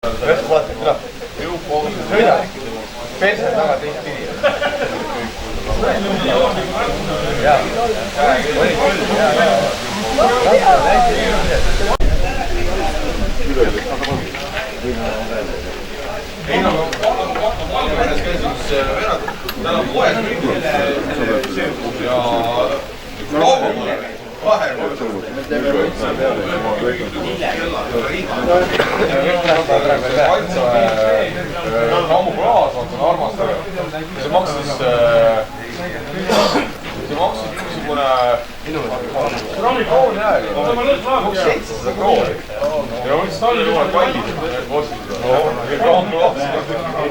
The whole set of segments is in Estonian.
Ühest vaatad tuleb. Sõidab. Perse taga teistpidi. Jaa. Oli küll. Ei no, täna on poes ja kamuflaas on see armastav. See maksis niisugune krooni aega. 700 krooni. Ja võttis talli juurde kallis.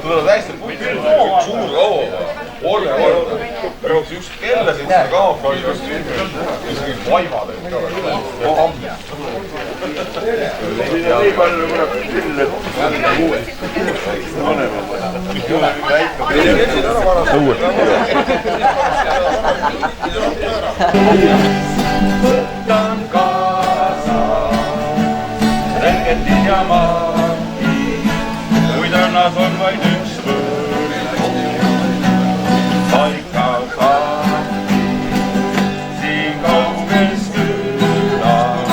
Tuleb hästi suur laua. Olge. Üks kellasid seda kamuflaasi vastu isegi vaimad. Nii palju tuleb küll. Võtan kaasa rängetid ja maaki, kuid annas on vaid üks võõr. Paika kaaki, siin kauges külas,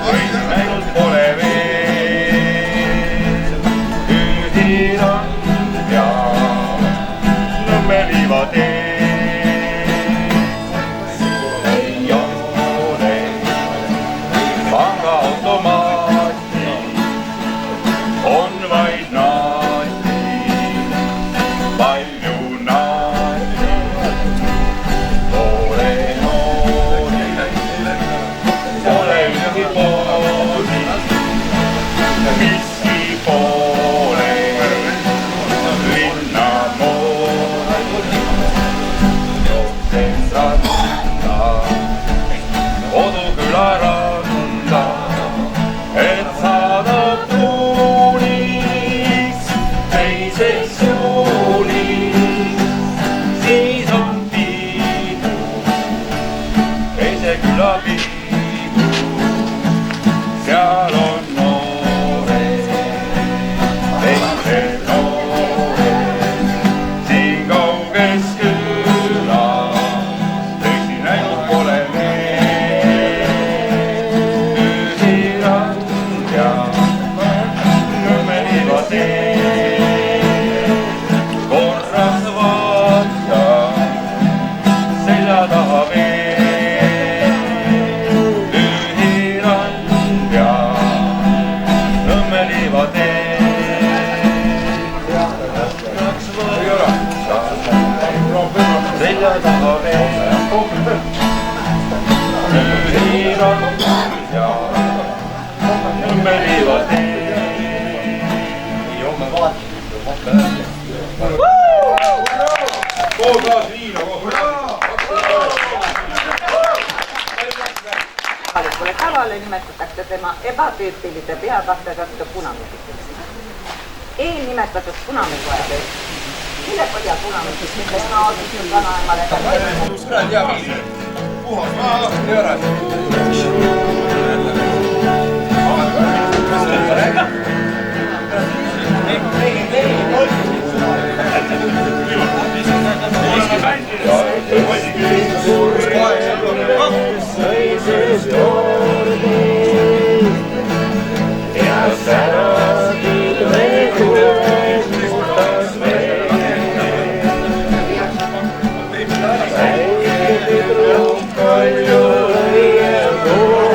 kuid näinud pole veel. Hüüdiran ja Nõmme liiva tee. Tavale nimetatakse tema ebatüüpilise peakattegasta punamüsiteks. Eelnimetatud punamüsiteks. Mille põhja punamüsiteks, milles naasust on vanaemale puhas maa, ei ole. Thank you.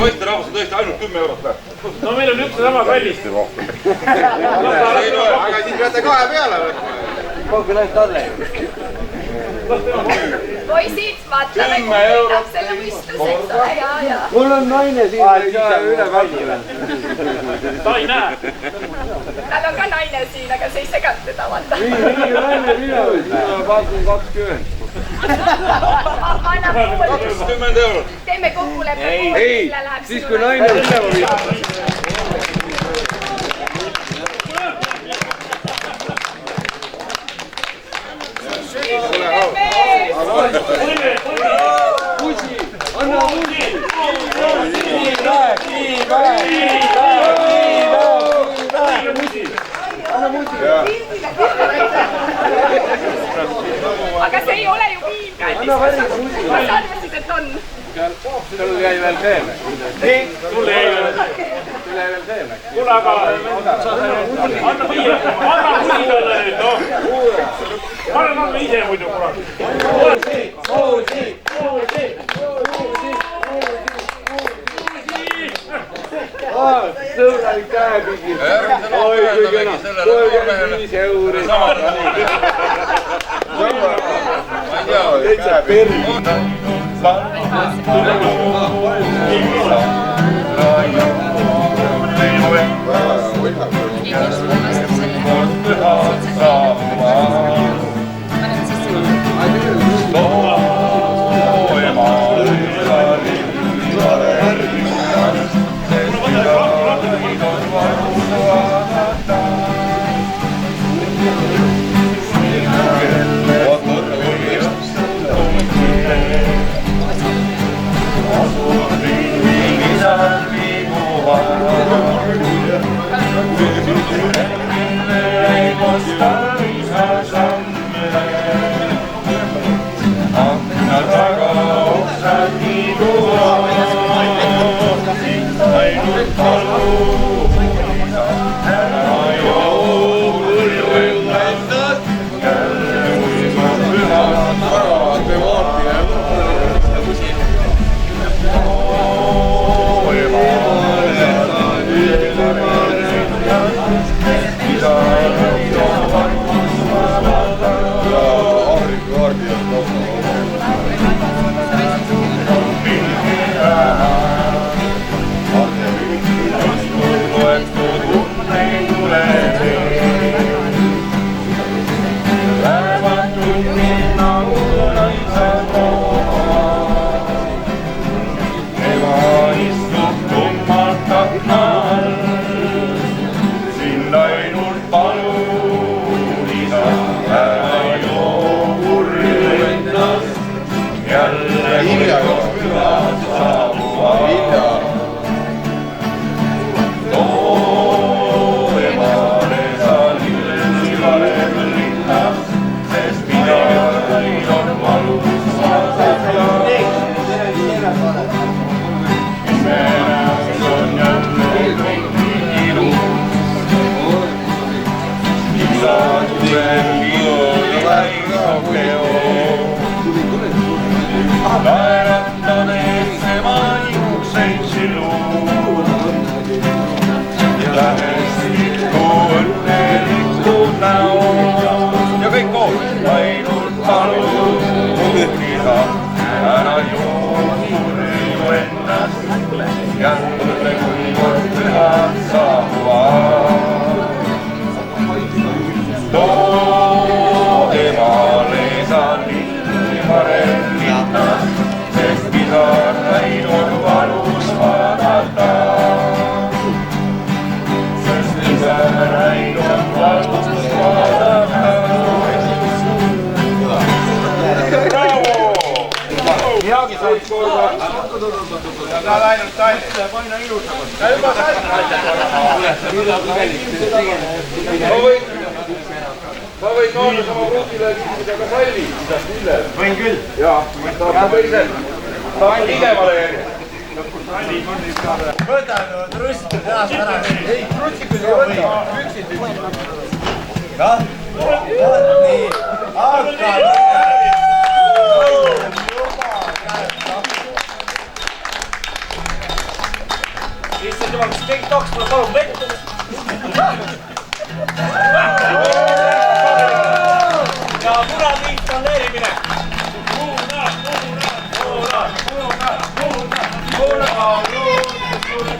Toisterahvas on tõesti ainult 10 eurot väärtus. No meil on üks sama kallis. Aga siis peate kahe peale võtma. Kauge lähed talle ju. Poisid, vaatame, kui võidab selle võistluseks, ole hea ja. Mul on naine siin, ei saa üle kalli või? Ta ei näe. Tal on ka naine siin, aga see ei seganud teda vaata. Nii naine mina või, siin on pakun 20. Annab 20 eurot. Teeme kokkuleppe. Ei, siis kui naine üle või. Pusi, anna pusi! Aga see ei ole ju viin, kandis. Ma arvasin, et on. Sul jäi veel seeme. Sul jäi veel seeme. Kuule, aga anna pusi talle nüüd, noh. Anna ise muidu, kurat. Sõbralik käepigi. Oi, kui kena. 35 euri. Täitsa perri. Saad ainult Tallinna. Paina ilusamalt. Ja juba said. Ma võin kaasa sama Ruudile küsida ka salli. Võin küll. Jaa. Saab ise. Saab ligemale järgi. Võta trussikud tänast ära. Ei, trussikud ei võta. Püksid nüüd. Jah. Nii. Hakka. Issand jumal, kas keegi tooks mulle palun vett? Ja punatiit planeerimine.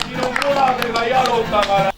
Minu punadega jalutama